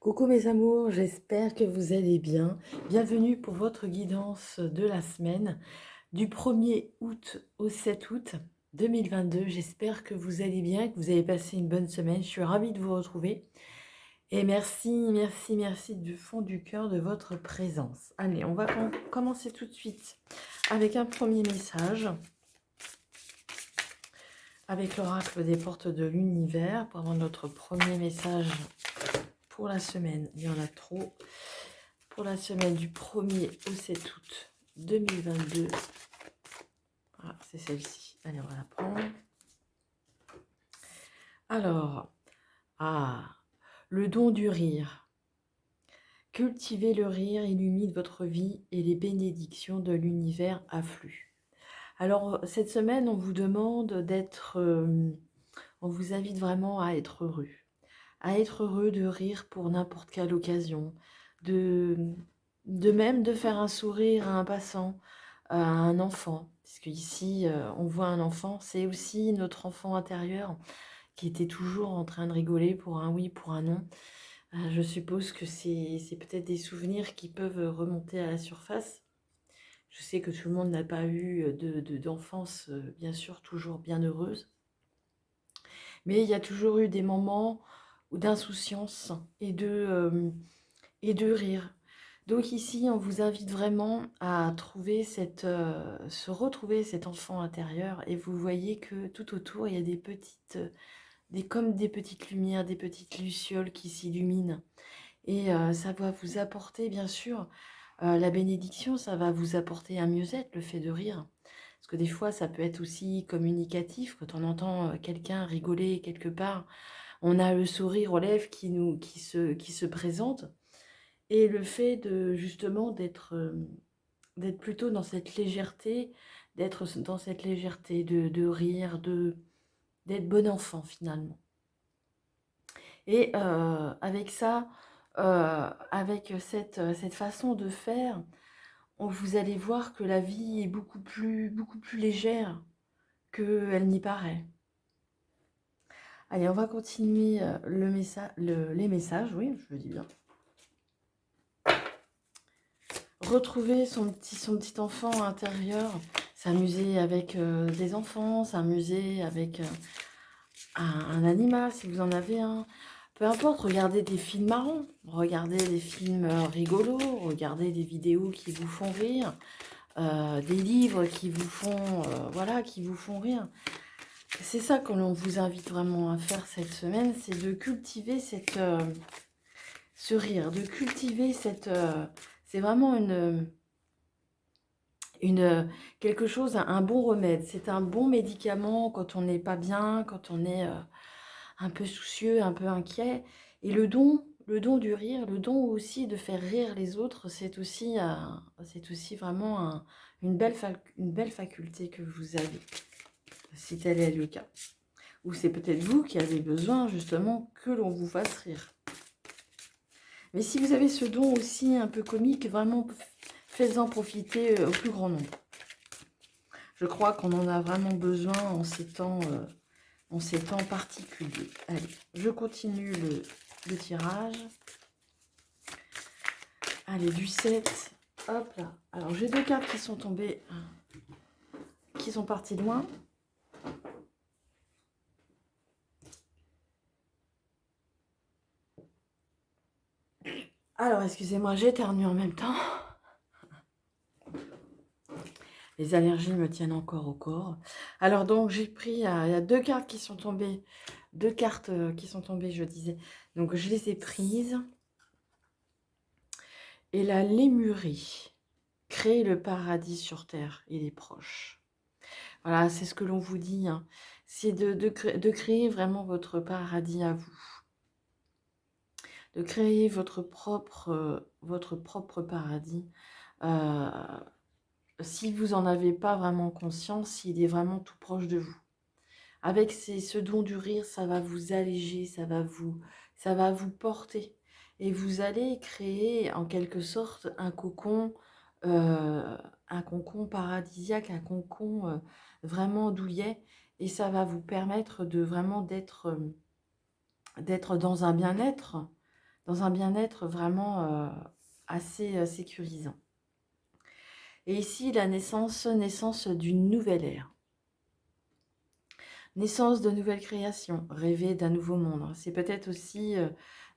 Coucou mes amours, j'espère que vous allez bien. Bienvenue pour votre guidance de la semaine du 1er août au 7 août 2022. J'espère que vous allez bien, que vous avez passé une bonne semaine. Je suis ravie de vous retrouver et merci, merci, merci du fond du cœur de votre présence. Allez, on va commencer tout de suite avec un premier message, avec l'oracle des portes de l'univers pour avoir notre premier message pour la semaine. Il y en a trop. Pour la semaine du 1er au 7 août 2022. Ah, c'est celle-ci. Allez, on va la prendre. Alors, le don du rire. Cultivez le rire, illumine votre vie et les bénédictions de l'univers affluent. Alors, cette semaine, on vous demande d'être... on vous invite vraiment à être heureux. À être heureux de rire pour n'importe quelle occasion. De même de faire un sourire à un passant, à un enfant. Puisque ici, on voit un enfant, c'est aussi notre enfant intérieur qui était toujours en train de rigoler pour un oui, pour un non. Je suppose que c'est peut-être des souvenirs qui peuvent remonter à la surface. Je sais que tout le monde n'a pas eu d'enfance, bien sûr, toujours bien heureuse. Mais il y a toujours eu des moments d'insouciance et de rire. Donc ici, on vous invite vraiment à trouver se retrouver cet enfant intérieur et vous voyez que tout autour, il y a des petites, comme des petites lumières, des petites lucioles qui s'illuminent. Et ça va vous apporter, bien sûr, la bénédiction, ça va vous apporter un mieux-être, le fait de rire. Parce que des fois, ça peut être aussi communicatif. Quand on entend quelqu'un rigoler quelque part, on a le sourire aux lèvres qui se présente. Et le fait de justement d'être plutôt dans cette légèreté, de rire, d'être bon enfant finalement. Et avec ça, avec cette façon de faire, vous allez voir que la vie est beaucoup plus légère qu'elle n'y paraît. Allez, on va continuer les messages, oui, je le dis bien. Retrouver son petit enfant intérieur, s'amuser avec des enfants, s'amuser avec un animal si vous en avez un. Peu importe, regardez des films marrants, regardez des films rigolos, regardez des vidéos qui vous font rire, des livres qui vous font, qui vous font rire. C'est ça que l'on vous invite vraiment à faire cette semaine, c'est de cultiver ce rire, de cultiver c'est vraiment quelque chose, un bon remède. C'est un bon médicament quand on n'est pas bien, quand on est un peu soucieux, un peu inquiet. Et le don du rire, le don aussi de faire rire les autres, c'est aussi vraiment une belle faculté que vous avez, si tel est le cas. Ou c'est peut-être vous qui avez besoin justement que l'on vous fasse rire. Mais si vous avez ce don aussi un peu comique, vraiment faites-en profiter au plus grand nombre. Je crois qu'on en a vraiment besoin en ces temps particuliers. Allez, je continue le tirage. Allez, du 7. Hop là. Alors, j'ai deux cartes qui sont tombées, qui sont parties loin. Alors, excusez-moi, j'éternue en même temps. Les allergies me tiennent encore au corps. Alors, donc, j'ai pris, il y a deux cartes qui sont tombées. Deux cartes qui sont tombées, je disais. Donc, je les ai prises. Et la lémurie. Créer le paradis sur terre, il est proche. Voilà, c'est ce que l'on vous dit. Hein. C'est de créer vraiment votre paradis à vous. De créer votre propre paradis. Si vous n'en avez pas vraiment conscience, il est vraiment tout proche de vous. Avec ce don du rire, ça va vous alléger, ça va vous porter. Et vous allez créer en quelque sorte un cocon paradisiaque, un cocon vraiment douillet. Et ça va vous permettre de vraiment d'être dans un bien-être dans un bien-être vraiment assez sécurisant. Et ici, la naissance d'une nouvelle ère. Naissance de nouvelles créations, rêver d'un nouveau monde. C'est peut-être aussi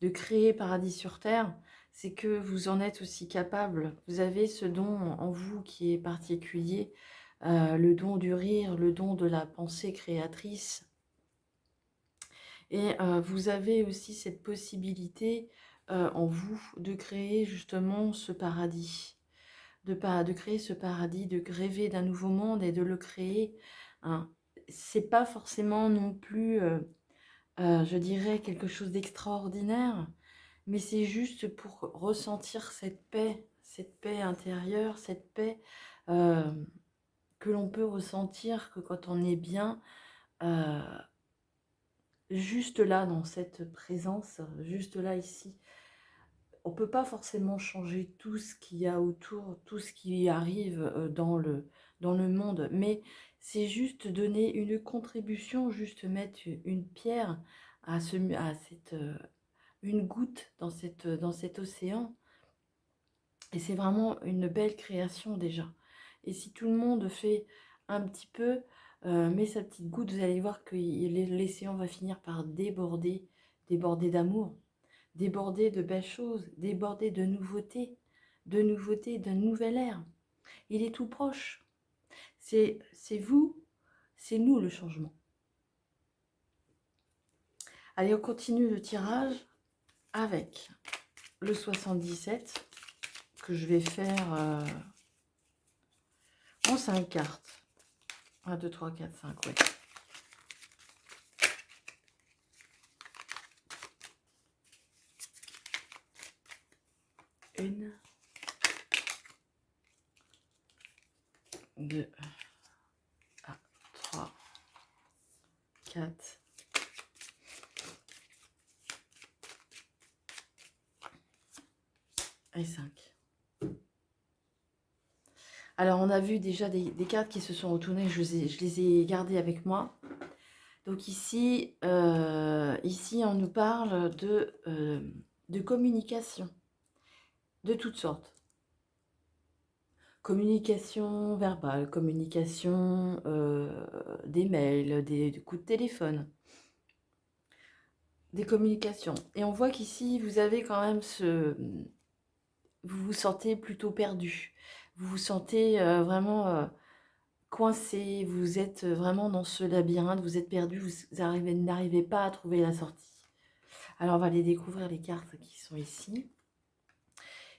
de créer paradis sur terre. C'est que vous en êtes aussi capable. Vous avez ce don en vous qui est particulier, le don du rire, le don de la pensée créatrice. Et vous avez aussi cette possibilité en vous de créer justement ce paradis. De créer ce paradis, de rêver d'un nouveau monde et de le créer. Hein. C'est pas forcément non plus, je dirais, quelque chose d'extraordinaire, mais c'est juste pour ressentir cette paix intérieure, cette paix que l'on peut ressentir que quand on est bien, euh, juste là, dans cette présence, juste là, ici. On ne peut pas forcément changer tout ce qu'il y a autour, tout ce qui arrive dans le monde, mais c'est juste donner une contribution, juste mettre une pierre une goutte dans cet océan. Et c'est vraiment une belle création déjà. Et si tout le monde fait un petit peu, met sa petite goutte, vous allez voir que l'océan va finir par déborder d'amour, déborder de belles choses, déborder de nouveautés, d'un nouvel air. Il est tout proche. C'est vous, c'est nous le changement. Allez, on continue le tirage avec le 77 que je vais faire en 5 cartes. 1, 2, 3, 4, 5, ouais. Une, 2, 3, 4, et 5. Alors, on a vu déjà des cartes qui se sont retournées, je les ai gardées avec moi. Donc ici, on nous parle de communication, de toutes sortes. Communication verbale, communication des mails, des coups de téléphone, des communications. Et on voit qu'ici, vous avez quand même vous vous sentez plutôt perdu. Vous vous sentez vraiment coincé. Vous êtes vraiment dans ce labyrinthe. Vous êtes perdu. Vous n'arrivez pas à trouver la sortie. Alors, on va aller découvrir les cartes qui sont ici.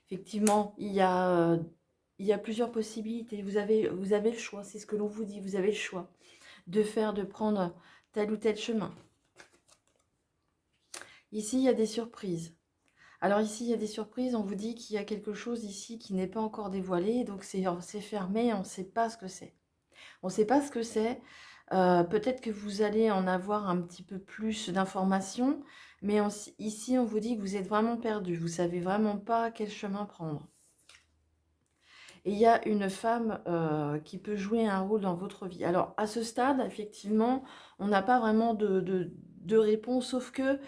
Effectivement, il y a plusieurs possibilités. Vous avez le choix. C'est ce que l'on vous dit. Vous avez le choix de prendre tel ou tel chemin. Ici, il y a des surprises. Alors ici, il y a des surprises, on vous dit qu'il y a quelque chose ici qui n'est pas encore dévoilé, donc c'est fermé, on ne sait pas ce que c'est. On ne sait pas ce que c'est, peut-être que vous allez en avoir un petit peu plus d'informations, mais ici, on vous dit que vous êtes vraiment perdu, vous ne savez vraiment pas quel chemin prendre. Et il y a une femme qui peut jouer un rôle dans votre vie. Alors, à ce stade, effectivement, on n'a pas vraiment de réponse, sauf que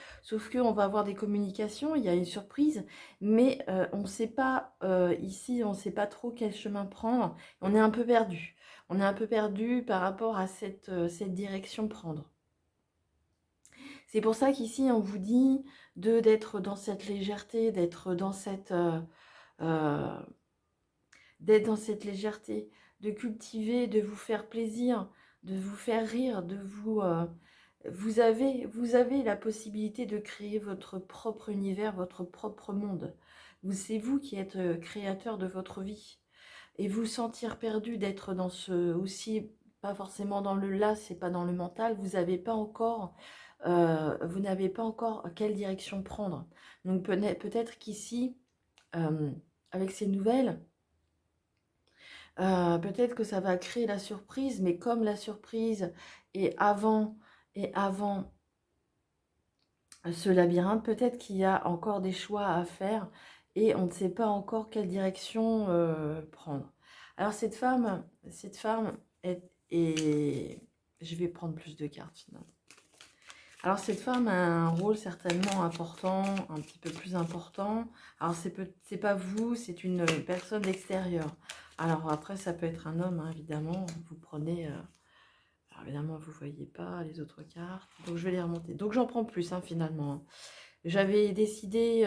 on va avoir des communications, il y a une surprise, mais on ne sait pas, ici, on ne sait pas trop quel chemin prendre. On est un peu perdu. On est un peu perdu par rapport à cette direction prendre. C'est pour ça qu'ici, on vous dit d'être dans cette légèreté, d'être dans cette légèreté, de cultiver, de vous faire plaisir, de vous faire rire, de vous... vous avez la possibilité de créer votre propre univers, votre propre monde. C'est vous qui êtes créateur de votre vie. Et vous sentir perdu d'être dans ce... aussi, pas forcément dans le là, c'est pas dans le mental, vous n'avez pas encore... vous n'avez pas encore quelle direction prendre. Donc peut-être qu'ici, avec ces nouvelles, peut-être que ça va créer la surprise, mais comme la surprise est avant ce labyrinthe, peut-être qu'il y a encore des choix à faire et on ne sait pas encore quelle direction prendre. Alors cette femme est... Je vais prendre plus de cartes finalement. Alors cette femme a un rôle certainement important, un petit peu plus important. Alors c'est pas vous, c'est une personne extérieure. Alors après ça peut être un homme, hein, évidemment. Vous prenez, alors évidemment vous voyez pas les autres cartes, donc je vais les remonter. Donc j'en prends plus, hein, finalement. J'avais décidé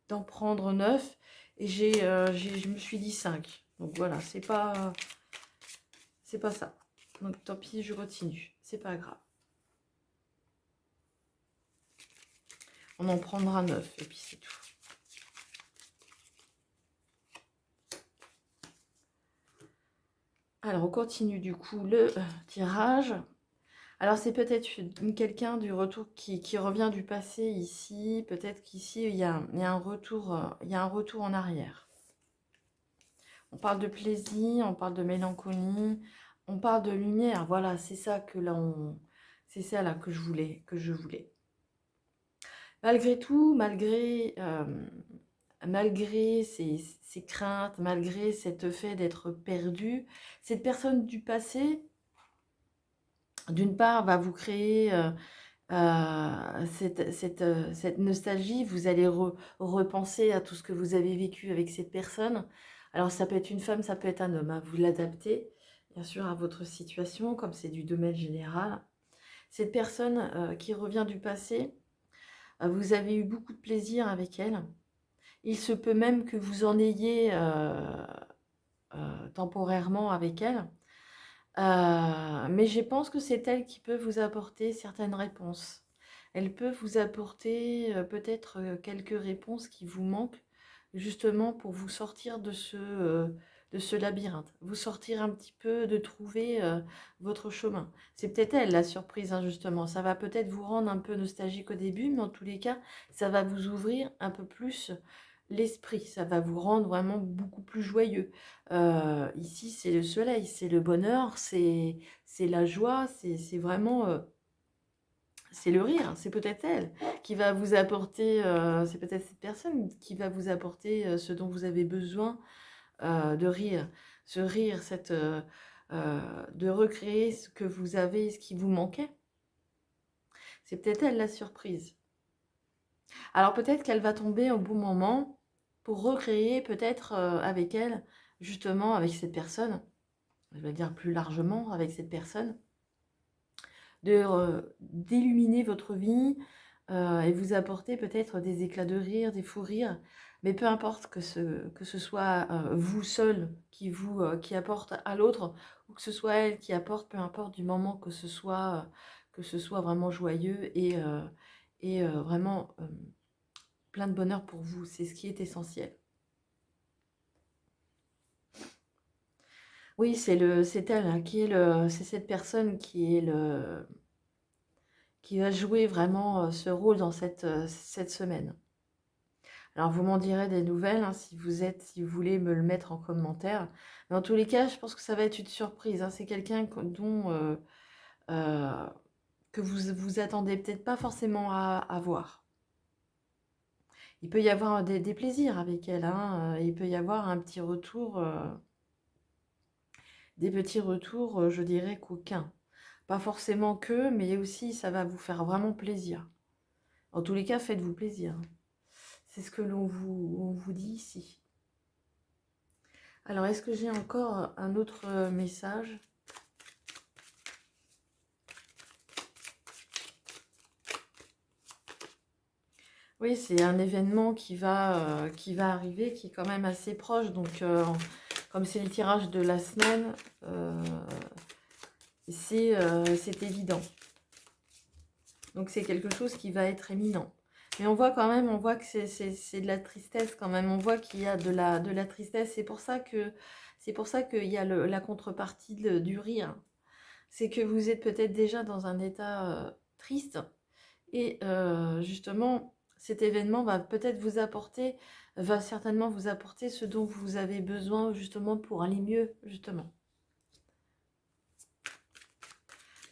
d'en prendre 9 et je me suis dit 5. Donc voilà, c'est pas ça. Donc tant pis, je continue. C'est pas grave. On en prendra 9 et puis c'est tout. Alors on continue du coup le tirage. Alors c'est peut-être quelqu'un du retour qui revient du passé ici. Peut-être qu'ici il y a un retour, il y a un retour en arrière. On parle de plaisir, on parle de mélancolie, on parle de lumière. Voilà, c'est ça que là c'est ça là que je voulais. Malgré tout, malgré ces craintes, malgré cette fait d'être perdu, cette personne du passé, d'une part, va vous créer cette nostalgie. Vous allez repenser à tout ce que vous avez vécu avec cette personne. Alors, ça peut être une femme, ça peut être un homme, hein. Vous l'adaptez, bien sûr, à votre situation, comme c'est du domaine général. Cette personne qui revient du passé, vous avez eu beaucoup de plaisir avec elle. Il se peut même que vous en ayez temporairement avec elle. Mais je pense que c'est elle qui peut vous apporter certaines réponses. Elle peut vous apporter peut-être quelques réponses qui vous manquent, justement pour vous sortir de ce labyrinthe, vous sortir un petit peu, de trouver votre chemin. C'est peut-être elle la surprise, hein, justement. Ça va peut-être vous rendre un peu nostalgique au début, mais en tous les cas, ça va vous ouvrir un peu plus l'esprit. Ça va vous rendre vraiment beaucoup plus joyeux. Ici, c'est le soleil, c'est le bonheur, c'est la joie, c'est vraiment... c'est le rire, c'est peut-être elle qui va vous apporter, c'est peut-être cette personne qui va vous apporter ce dont vous avez besoin de rire. Ce rire, de recréer ce que vous avez, ce qui vous manquait. C'est peut-être elle la surprise. Alors peut-être qu'elle va tomber au bon moment pour recréer peut-être avec elle, justement avec cette personne, je vais dire plus largement avec cette personne, d'illuminer votre vie et vous apporter peut-être des éclats de rire, des fous rires, mais peu importe que ce soit vous seul qui apporte à l'autre ou que ce soit elle qui apporte, peu importe du moment que ce soit vraiment joyeux et vraiment plein de bonheur pour vous, c'est ce qui est essentiel. Oui, c'est elle, hein, c'est cette personne qui va jouer vraiment ce rôle dans cette semaine. Alors, vous m'en direz des nouvelles, hein, si vous voulez me le mettre en commentaire. Mais en tous les cas, je pense que ça va être une surprise, hein. C'est quelqu'un euh, que vous attendez peut-être pas forcément à voir. Il peut y avoir des plaisirs avec elle, hein. Il peut y avoir un petit retour, des petits retours, je dirais, coquins. Pas forcément que, mais aussi ça va vous faire vraiment plaisir. En tous les cas, faites-vous plaisir. C'est ce que on vous dit ici. Alors, est-ce que j'ai encore un autre message? Oui, c'est un événement qui va arriver, qui est quand même assez proche. Donc, comme c'est le tirage de la semaine, c'est évident. Donc, c'est quelque chose qui va être éminent. Mais on voit quand même, on voit que c'est de la tristesse quand même. On voit qu'il y a de la tristesse. C'est pour ça qu'il y a la contrepartie du rire. C'est que vous êtes peut-être déjà dans un état triste. Et justement, cet événement va certainement vous apporter ce dont vous avez besoin justement pour aller mieux, justement.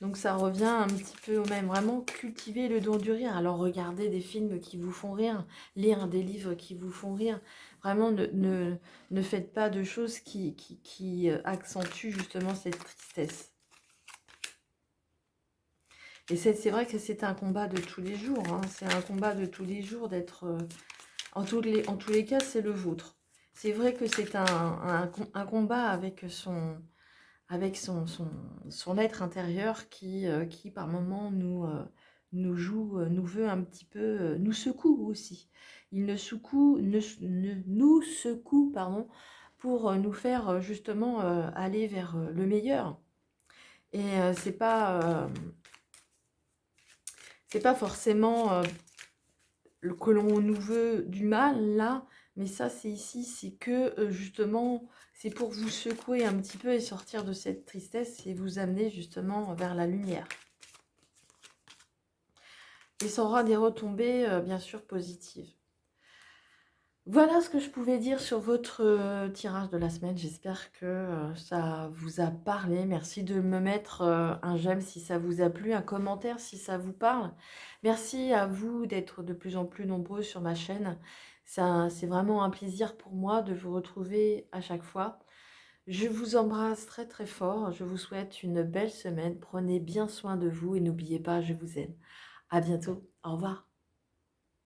Donc ça revient un petit peu au même, vraiment cultiver le don du rire. Alors regardez des films qui vous font rire, lire des livres qui vous font rire. Vraiment, ne faites pas de choses qui accentuent justement cette tristesse. Et c'est vrai que c'est un combat de tous les jours, hein. C'est un combat de tous les jours d'être... en tous les cas, c'est le vôtre. C'est vrai que c'est un combat avec son être intérieur qui par moments, nous joue, nous veut un petit peu, nous secoue aussi. Il nous secoue, pardon, pour nous faire justement aller vers le meilleur. Et c'est pas forcément que l'on nous veut du mal là, mais ça c'est ici, c'est que justement, c'est pour vous secouer un petit peu et sortir de cette tristesse et vous amener justement vers la lumière. Et ça aura des retombées bien sûr positives. Voilà ce que je pouvais dire sur votre tirage de la semaine. J'espère que ça vous a parlé. Merci de me mettre un j'aime si ça vous a plu, un commentaire si ça vous parle. Merci à vous d'être de plus en plus nombreux sur ma chaîne. C'est vraiment un plaisir pour moi de vous retrouver à chaque fois. Je vous embrasse très très fort. Je vous souhaite une belle semaine. Prenez bien soin de vous et n'oubliez pas, je vous aime. À bientôt. Au revoir.